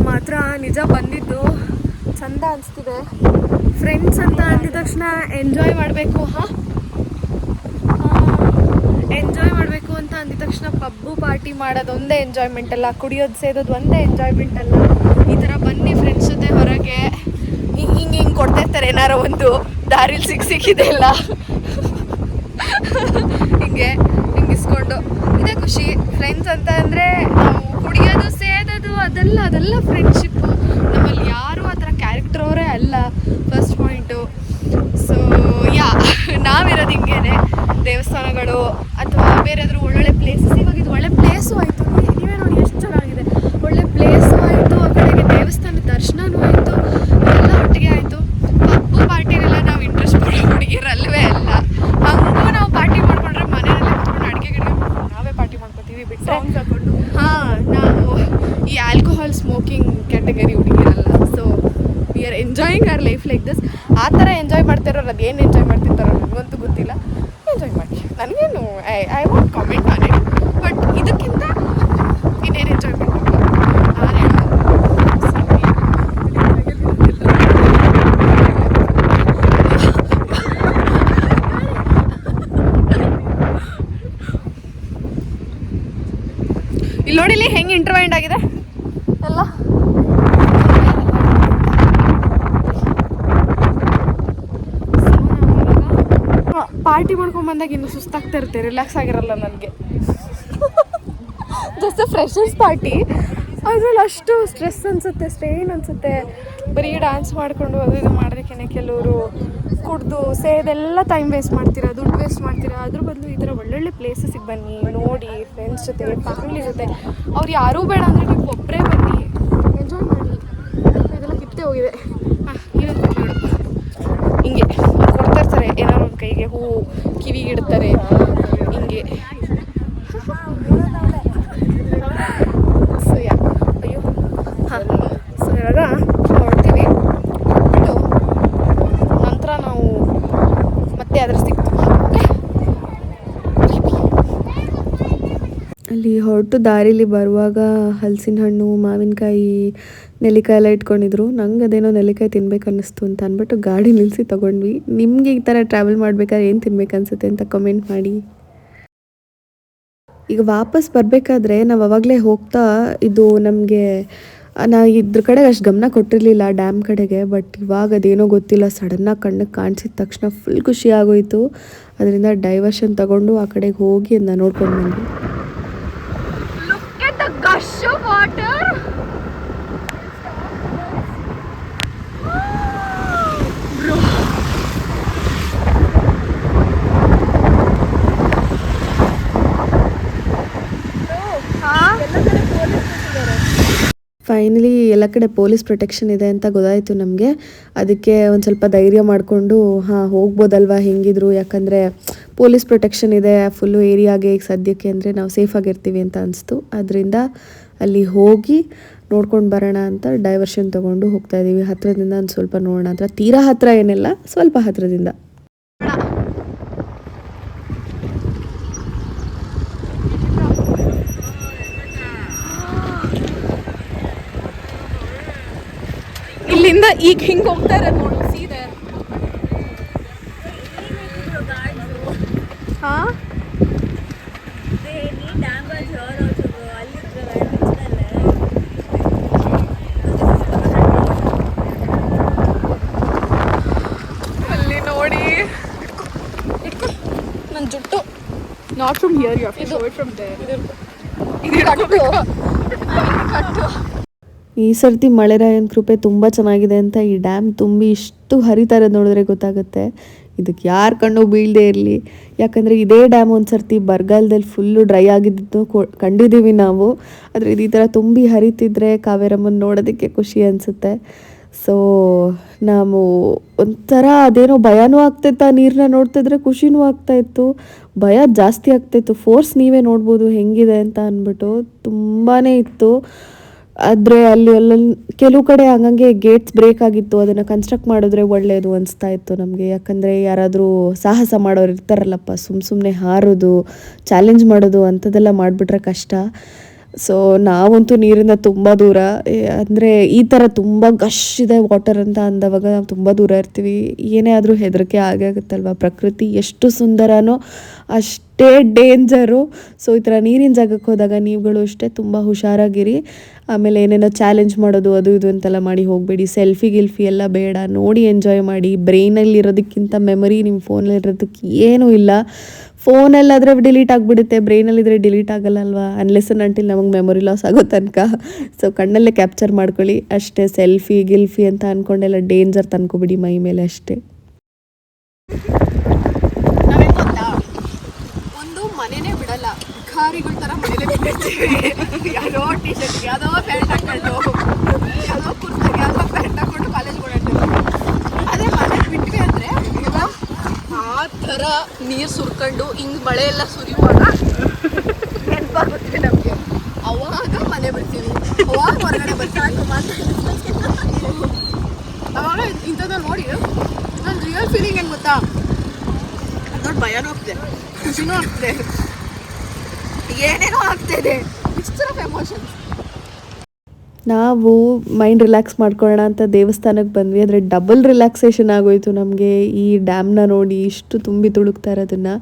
ಮಾತ್ರ ನಿಜ ಬಂದಿದ್ದು ಚಂದ ಅನಿಸ್ತಿದೆ. ಫ್ರೆಂಡ್ಸ್ ಅಂತ ಅಂದಿದ ತಕ್ಷಣ ಎಂಜಾಯ್ ಮಾಡಬೇಕು. ಎಂಜಾಯ್ ಮಾಡಬೇಕು ಅಂತ ಅಂದಿದ ತಕ್ಷಣ ಪಬ್ಬು ಪಾರ್ಟಿ ಮಾಡೋದೊಂದೇ ಎಂಜಾಯ್ಮೆಂಟ್ ಅಲ್ಲ, ಕುಡಿಯೋದು ಸೇದೋದು ಒಂದೇ ಎಂಜಾಯ್ಮೆಂಟ್ ಅಲ್ಲ. ಈ ಥರ ಬನ್ನಿ ಫ್ರೆಂಡ್ಸ್ ಜೊತೆ ಹೊರಗೆ. ಹಿಂಗೆ ಕೊಡ್ತಾ ಇರ್ತಾರೆ ಏನಾರೋ ಒಂದು ದಾರಿಲಿ ಸಿಕ್ಕಿದೆ ಇಲ್ಲ ಹಿಂಗೆ ಇಸ್ಕೊಂಡು ಮಾಡ್ಕೊಂಡು ಇದೇ ಖುಷಿ. ಫ್ರೆಂಡ್ಸ್ ಅಂತ ಅಂದರೆ ನಾವು ಕುಡಿಯೋದು ಸೇದೋದು ಅದೆಲ್ಲ ಫ್ರೆಂಡ್ಶಿಪ್ಪು. ನಮ್ಮಲ್ಲಿ ಯಾರೂ ಆ ಥರ ಕ್ಯಾರೆಕ್ಟರ್ ಅವರೇ ಅಲ್ಲ, ಫಸ್ಟ್ ಪಾಯಿಂಟು. ಸೊ ನಾವಿರೋದು ಹಿಂಗೇನೆ, ದೇವಸ್ಥಾನಗಳು ಅಥವಾ ಬೇರೆಯಾದರೂ ಒಳ್ಳೊಳ್ಳೆ ಪ್ಲೇಸಸ್. ಇವಾಗ ಇದು ಒಳ್ಳೆ ಪ್ಲೇಸು ಆಯಿತು, ನೀವೇ ನೋಡಿ ಎಷ್ಟು ಚೆನ್ನಾಗಿದೆ. ಒಳ್ಳೆ ಪ್ಲೇಸು ಆಯಿತು, ಆ ಕಡೆಗೆ ದೇವಸ್ಥಾನ ದರ್ಶನವೂ ಆಯಿತು, ಎಲ್ಲ ಒಟ್ಟಿಗೆ ಆಯಿತು. ಹಬ್ಬ ಪಾರ್ಟಿಗೆಲ್ಲ ನಾವು ಇಂಟ್ರೆಸ್ಟ್ ಕೊಡೋ ಹುಡುಗಿರಲ್ವೇ ಅಲ್ಲ. ಹಂಗೂ ನಾವು ಪಾರ್ಟಿ ಮಾಡ್ಕೊಂಡ್ರೆ ಮನೆಯಲ್ಲೇ ಕೂತ್ಕೊಂಡು ಅಡುಗೆ ಮಾಡ್ಕೊಂಡು ನಾವೇ ಪಾರ್ಟಿ ಮಾಡ್ಕೊತೀವಿ ಬಿಟ್ಟರೆ. ನಾವು ಈ ಆಲ್ಕೋಹಾಲ್ ಸ್ಮೋಕಿಂಗ್ ಕ್ಯಾಟಗರಿ ಹುಡುಗಿರಲ್ಲ. So we are enjoying our life like this. ಆ ಥರ ಎಂಜಾಯ್ ಮಾಡ್ತಿರೋರು ಅದು ಏನು ಎಂಜಾಯ್ ಮಾಡ್ತಿರ್ತಾರೋ ನನಗಂತೂ ಗೊತ್ತಿಲ್ಲ. ಎಂಜಾಯ್ ಮಾಡಿ, ನನಗೇನು I want comment on it. But ಇದಕ್ಕಿಂತ ಇನ್ನೇನು ಎಂಜಾಯ್ಮೆಂಟ್ ನಾನು ಹೇಳೋದು. ಇಲ್ಲಿ ನೋಡಿಲಿ ಹೆಂಗೆ ಇಂಟರ್ವೈಂಡ್ ಆಗಿದೆ ಎಲ್ಲ. ಪಾರ್ಟಿ ಮಾಡ್ಕೊಂಡು ಬಂದಾಗ ಇನ್ನು ಸುಸ್ತಾಗ್ತಾ ಇರುತ್ತೆ, ರಿಲ್ಯಾಕ್ಸ್ ಆಗಿರಲ್ಲ ನನಗೆ. ಜಸ್ಟ್ ಫ್ರೆಶರ್ಸ್ ಪಾರ್ಟಿ, ಅದ್ರಲ್ಲಿ ಅಷ್ಟು ಸ್ಟ್ರೆಸ್ ಅನಿಸುತ್ತೆ, ಸ್ಟ್ರೈನ್ ಅನಿಸುತ್ತೆ. ಬರೀ ಡ್ಯಾನ್ಸ್ ಮಾಡಿಕೊಂಡು ಅದು ಇದು ಮಾಡೋದಕ್ಕೆ ಕೆಲವರು ಕುಡ್ದು ಸೇದೆಲ್ಲ ಟೈಮ್ ವೇಸ್ಟ್ ಮಾಡ್ತೀರಾ, ದುಡ್ಡು ವೇಸ್ಟ್ ಮಾಡ್ತೀರಾ. ಅದ್ರ ಬದಲು ಈ ಥರ ಒಳ್ಳೊಳ್ಳೆ ಪ್ಲೇಸಸ್ಸಿಗೆ ಬನ್ನಿ, ನೋಡಿ, ಫ್ರೆಂಡ್ಸ್ ಜೊತೆ, ಫ್ಯಾಮಿಲಿ ಜೊತೆ. ಅವ್ರು ಯಾರೂ ಬೇಡ ಅಂದರೆ ನೀವು ಒಬ್ಬರೇ ಬನ್ನಿ, ಎಂಜಾಯ್ ಮಾಡಿ. ಇದೆಲ್ಲ ಕಿತ್ತೇ ಹೋಗಿದೆ. ಇನ್ನೊಂದು ಹಿಂಗೆ ಕೊಡ್ತಾ ಇರ್ತಾರೆ, ಏನಾದ್ರು ಒಂದು ಕೈಗೆ ಹೂವು, ಕಿವಿಗೆ ಇಡ್ತಾರೆ ಹಿಂಗೆ. ಸೊ ಅಯ್ಯೋ ಹಾಂ. ಸೊ ಇವಾಗ ಹೊರಡ್ತೀವಿ, ಬಿಟ್ಟು ನಂತರ ನಾವು ಮತ್ತೆ ಅದ್ರ ಸಿಕ್ತು. ಅಲ್ಲಿ ಹೊರಟು ದಾರಿಲಿ ಬರುವಾಗ ಹಲಸಿನ ಹಣ್ಣು, ಮಾವಿನಕಾಯಿ, ನೆಲ್ಲಿಕಾಯಿ ಎಲ್ಲ ಇಟ್ಕೊಂಡಿದ್ರು. ನಂಗೆ ಅದೇನೋ ನೆಲ್ಲಿಕಾಯಿ ತಿನ್ಬೇಕು ಅನ್ನಿಸ್ತು ಅಂತ ಅಂದ್ಬಿಟ್ಟು ಗಾಡಿ ನಿಲ್ಲಿಸಿ ತೊಗೊಂಡ್ವಿ. ನಿಮಗೆ ಈ ಥರ ಟ್ರಾವೆಲ್ ಮಾಡ್ಬೇಕಾದ್ರೆ ಏನು ತಿನ್ಬೇಕು ಅನ್ಸುತ್ತೆ ಅಂತ ಕಮೆಂಟ್ ಮಾಡಿ. ಈಗ ವಾಪಸ್ ಬರಬೇಕಾದ್ರೆ ನಾವು ಅವಾಗಲೇ ಹೋಗ್ತಾ ಇದು ನಮಗೆ ಇದ್ರ ಕಡೆಗೆ ಅಷ್ಟು ಗಮನ ಕೊಟ್ಟಿರಲಿಲ್ಲ, ಡ್ಯಾಮ್ ಕಡೆಗೆ. ಬಟ್ ಇವಾಗ ಅದೇನೋ ಗೊತ್ತಿಲ್ಲ, ಸಡನ್ನಾಗಿ ಕಣ್ಣಿಗೆ ಕಾಣಿಸಿದ ತಕ್ಷಣ ಫುಲ್ ಖುಷಿ ಆಗೋಯಿತು. ಅದರಿಂದ ಡೈವರ್ಷನ್ ತಗೊಂಡು ಆ ಕಡೆಗೆ ಹೋಗಿ ಅದನ್ನ ನೋಡ್ಕೊಂಡು ಬಂದ್ವಿ. gush of water. Bro. Finally ಎಲ್ಲ ಕಡೆ ಪೊಲೀಸ್ ಪ್ರೊಟೆಕ್ಷನ್ ಇದೆ ಅಂತ ಗೊತ್ತಾಯಿತು ನಮಗೆ. ಅದಕ್ಕೆ ಒಂದು ಸ್ವಲ್ಪ ಧೈರ್ಯ ಮಾಡಿಕೊಂಡು ಹೋಗ್ಬೋದಲ್ವಾ ಹೆಂಗಿದ್ರು, ಯಾಕಂದರೆ ಪೊಲೀಸ್ ಪ್ರೊಟೆಕ್ಷನ್ ಇದೆ ಫುಲ್ಲು ಏರಿಯಾಗೆ ಈಗ ಸದ್ಯಕ್ಕೆ, ಅಂದರೆ ನಾವು ಸೇಫಾಗಿರ್ತೀವಿ ಅಂತ ಅನಿಸ್ತು. ಅದರಿಂದ ಅಲ್ಲಿ ಹೋಗಿ ನೋಡ್ಕೊಂಡು ಬರೋಣ ಅಂತ ಡೈವರ್ಷನ್ ತೊಗೊಂಡು ಹೋಗ್ತಾಯಿದ್ದೀವಿ. ಹತ್ತಿರದಿಂದ ಒಂದು ಸ್ವಲ್ಪ ನೋಡೋಣ ಅಂತ. ತೀರಾ ಹತ್ತಿರ ಏನಿಲ್ಲ, ಸ್ವಲ್ಪ ಹತ್ತಿರದಿಂದ. ಇಲ್ಲಿಂದ ಈಗ ಹಿಂಗೆ ಹೋಗ್ತಾ ಇರೋದು ನೋಡಿ, ಸೀದಾ. ಹಾಂ ಅಲ್ಲಿ ನೋಡಿ, ನನ್ನ ಜುಟ್ಟು Not from here, you have to show it from there. ಇದು ಕಟ್ಟು. ಈ ಸರ್ತಿ ಮಳೆರಾಯನ ಕೃಪೆ ತುಂಬ ಚೆನ್ನಾಗಿದೆ ಅಂತ ಈ ಡ್ಯಾಮ್ ತುಂಬಿ ಇಷ್ಟು ಹರಿತಾ ಇರೋದು ನೋಡಿದ್ರೆ ಗೊತ್ತಾಗುತ್ತೆ. ಇದಕ್ಕೆ ಯಾರು ಕಣ್ಣು ಬೀಳದೆ ಇರಲಿ, ಯಾಕಂದರೆ ಇದೇ ಡ್ಯಾಮ್ ಒಂದು ಸರ್ತಿ ಬರಗಾಲದಲ್ಲಿ ಫುಲ್ಲು ಡ್ರೈ ಆಗಿದ್ದು ಕಂಡಿದ್ದೀವಿ ನಾವು. ಆದರೆ ಇದು ಈ ಥರ ತುಂಬಿ ಹರಿತಿದ್ರೆ ಕಾವೇರಮ್ಮನ ನೋಡೋದಕ್ಕೆ ಖುಷಿ ಅನಿಸುತ್ತೆ. ಸೊ ನಾವು ಒಂಥರ ಅದೇನೋ ಭಯನೂ ಆಗ್ತಾಯಿತ್ತು, ಆ ನೀರನ್ನ ನೋಡ್ತಿದ್ರೆ ಖುಷಿನೂ ಆಗ್ತಾಯಿತ್ತು, ಭಯ ಜಾಸ್ತಿ ಆಗ್ತಾಯಿತ್ತು. ಫೋರ್ಸ್ ನೀವೇ ನೋಡ್ಬೋದು ಹೆಂಗಿದೆ ಅಂತ ಅಂದ್ಬಿಟ್ಟು ತುಂಬಾ ಇತ್ತು. ಆದರೆ ಅಲ್ಲಲ್ಲಿ ಕೆಲವು ಕಡೆ ಹಂಗಂಗೆ ಗೇಟ್ಸ್ ಬ್ರೇಕ್ ಆಗಿತ್ತು, ಅದನ್ನು ಕನ್ಸ್ಟ್ರಕ್ಟ್ ಮಾಡಿದ್ರೆ ಒಳ್ಳೆಯದು ಅನಿಸ್ತಾ ಇತ್ತು ನಮಗೆ. ಯಾಕಂದರೆ ಯಾರಾದರೂ ಸಾಹಸ ಮಾಡೋರು ಇರ್ತಾರಲ್ಲಪ್ಪ, ಸುಮ್ಮನೆ ಹಾರೋದು, ಚಾಲೆಂಜ್ ಮಾಡೋದು ಅಂಥದ್ದೆಲ್ಲ ಮಾಡಿಬಿಟ್ರೆ ಕಷ್ಟ. ಸೊ ನಾವಂತೂ ನೀರಿಂದ ತುಂಬ ದೂರ, ಅಂದರೆ ಈ ಥರ ತುಂಬ ಗಶ್ ಇದೆ ವಾಟರ್ ಅಂತ ಅಂದವಾಗ ನಾವು ತುಂಬ ದೂರ ಇರ್ತೀವಿ. ಏನೇ ಆದರೂ ಹೆದರಿಕೆ ಆಗೇ ಆಗುತ್ತಲ್ವ. ಪ್ರಕೃತಿ ಎಷ್ಟು ಸುಂದರನೋ ಅಷ್ಟು ಅಷ್ಟೇ ಡೇಂಜರು. ಸೊ ಈ ಥರ ನೀರಿನ ಜಾಗಕ್ಕೆ ಹೋದಾಗ ನೀವುಗಳು ಅಷ್ಟೇ ತುಂಬ ಹುಷಾರಾಗಿರಿ. ಆಮೇಲೆ ಏನೇನೋ ಚಾಲೆಂಜ್ ಮಾಡೋದು ಅದು ಇದು ಅಂತೆಲ್ಲ ಮಾಡಿ ಹೋಗಬೇಡಿ. ಸೆಲ್ಫಿ ಗಿಲ್ಫಿ ಎಲ್ಲ ಬೇಡ, ನೋಡಿ ಎಂಜಾಯ್ ಮಾಡಿ. ಬ್ರೈನಲ್ಲಿ ಇರೋದಕ್ಕಿಂತ ಮೆಮೊರಿ ನಿಮ್ಮ ಫೋನಲ್ಲಿ ಇರೋದಕ್ಕೆ ಏನೂ ಇಲ್ಲ. ಫೋನಲ್ಲಾದರೆ ಡಿಲೀಟ್ ಆಗಿಬಿಡುತ್ತೆ, ಬ್ರೈನಲ್ಲಿದ್ದರೆ ಡಿಲೀಟ್ ಆಗಲ್ಲ ಅಲ್ವಾ, ಅನ್ಲೆಸ್ ಅಂಟಿಲ್ ನಮಗೆ ಮೆಮೊರಿ ಲಾಸ್ ಆಗೋ ತನಕ. ಸೊ ಕಣ್ಣಲ್ಲೇ ಕ್ಯಾಪ್ಚರ್ ಮಾಡ್ಕೊಳ್ಳಿ ಅಷ್ಟೇ. ಸೆಲ್ಫಿ ಗಿಲ್ಫಿ ಅಂತ ಅಂದ್ಕೊಂಡೆಲ್ಲ ಡೇಂಜರ್ ತಂದ್ಕೊಬಿಡಿ ಮೈ ಮೇಲೆ ಅಷ್ಟೇ. ನಾವೇನು ಗೊತ್ತಾ, ಒಂದು ಮನೆನೇ ಬಿಡಲ್ಲ, ಭಿಕಾರಿಗಳ ಥರ ಮನೇಲೆ ಬಿಟ್ಟಿರ್ತೀವಿ. ಯಾವುದೋ ಟಿ ಶರ್ಟ್, ಯಾವುದೋ ಪ್ಯಾಂಟ್ ಹಾಕೊಂಡು, ಯಾವುದೋ ಕುರ್ತಾಗೆ ಯಾವುದೋ ಪ್ಯಾಂಟ್ ಹಾಕೊಂಡು ಕಾಲೇಜ್ಗೆ ಓಡಾಡ್ತೀವಿ. ಅದೇ ಮನೆ ಬಿಟ್ವಿ ಅಂದರೆ ಆ ಥರ ನೀರು ಸುರ್ಕೊಂಡು ಹಿಂಗೆ ಮಳೆ ಎಲ್ಲ ಸುರಿಯುವಾಗ ನೆನಪಾಗುತ್ತೆ ನಮಗೆ. ಅವಾಗ ಮನೆ ಬಿಡ್ತೀವಿ, ಅವಾಗ ಹೊರಗಡೆ ಬರ್ತೀವಿ. ಅವಾಗ ಇಂಥದ್ದು ನೋಡಿ ನನ್ನ ರಿಯಲ್ ಫೀಲಿಂಗ್ ಏನು ಗೊತ್ತಾ, ನೋಡಿ ಭಯನೂ ಆಗ್ತಿದೆ, ಖುಷಿನೂ ಆಗ್ತಿದೆ, ಏನೇನೋ ಆಗ್ತಾಯಿದೆ, ಮಿಕ್ಸ್ಚರ್ ಆಫ್ ಎಮೋಷನ್ಸ್. ನಾವು ಮೈಂಡ್ ರಿಲ್ಯಾಕ್ಸ್ ಮಾಡ್ಕೊಳ್ಳೋಣ ಅಂತ ದೇವಸ್ಥಾನಕ್ಕೆ ಬಂದ್ವಿ, ಆದರೆ ಡಬಲ್ ರಿಲ್ಯಾಕ್ಸೇಷನ್ ಆಗೋಯಿತು ನಮಗೆ ಈ ಡ್ಯಾಮ್ನ ನೋಡಿ ಇಷ್ಟು ತುಂಬಿ ತುಳುಕ್ತಾ ಇರೋದನ್ನು.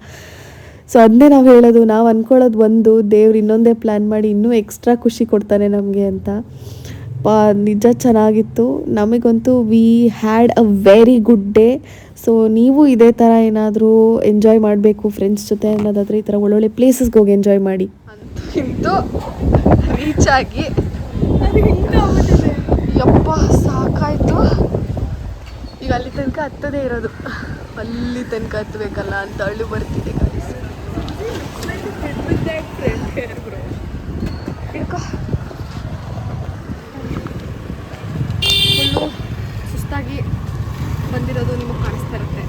ಸೊ ಅದನ್ನೇ ನಾವು ಹೇಳೋದು, ನಾವು ಅಂದ್ಕೊಳ್ಳೋದು ಒಂದು, ದೇವ್ರು ಇನ್ನೊಂದೇ ಪ್ಲ್ಯಾನ್ ಮಾಡಿ ಇನ್ನೂ ಎಕ್ಸ್ಟ್ರಾ ಖುಷಿ ಕೊಡ್ತಾನೆ ನಮಗೆ ಅಂತ. ನಿಜ ಚೆನ್ನಾಗಿತ್ತು ನಮಗಂತೂ. We had a very good day. So ನೀವು ಇದೇ ಥರ ಏನಾದರೂ ಎಂಜಾಯ್ ಮಾಡಬೇಕು ಫ್ರೆಂಡ್ಸ್ ಜೊತೆ ಅನ್ನೋದಾದರೆ ಈ ಥರ ಒಳ್ಳೊಳ್ಳೆ ಪ್ಲೇಸಸ್ಗೆ ಹೋಗಿ ಎಂಜಾಯ್ ಮಾಡಿ. ಅಂತೂ ರೀಚ್ ಆಗಿ ಯಪ್ಪ ಸಾಕಾಯಿತು. ಈಗ ಅಲ್ಲಿ ತನಕ ಹತ್ತದೇ ಇರೋದು, ಅಲ್ಲಿ ತನಕ ಹತ್ತಬೇಕಲ್ಲ ಅಂತ ಅಳ್ಳು ಬರ್ತಿದೆ. ಹಿಡ್ಕೊ. ಫುಲ್ಲು ಸುಸ್ತಾಗಿ ಬಂದಿರೋದು ನಿಮಗೆ ಕಾಣಿಸ್ತಾ ಇರುತ್ತೆ.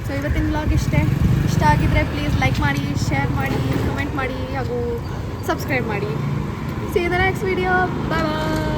ಸೊ ಇವತ್ತಿನ ವ್ಲಾಗ್ ಇಷ್ಟ ಆಗಿದ್ರೆ ಪ್ಲೀಸ್ ಲೈಕ್ ಮಾಡಿ, ಶೇರ್ ಮಾಡಿ, ಕಮೆಂಟ್ ಮಾಡಿ ಹಾಗೂ ಸಬ್ಸ್ಕ್ರೈಬ್ ಮಾಡಿ. See you in the next video. Bye bye.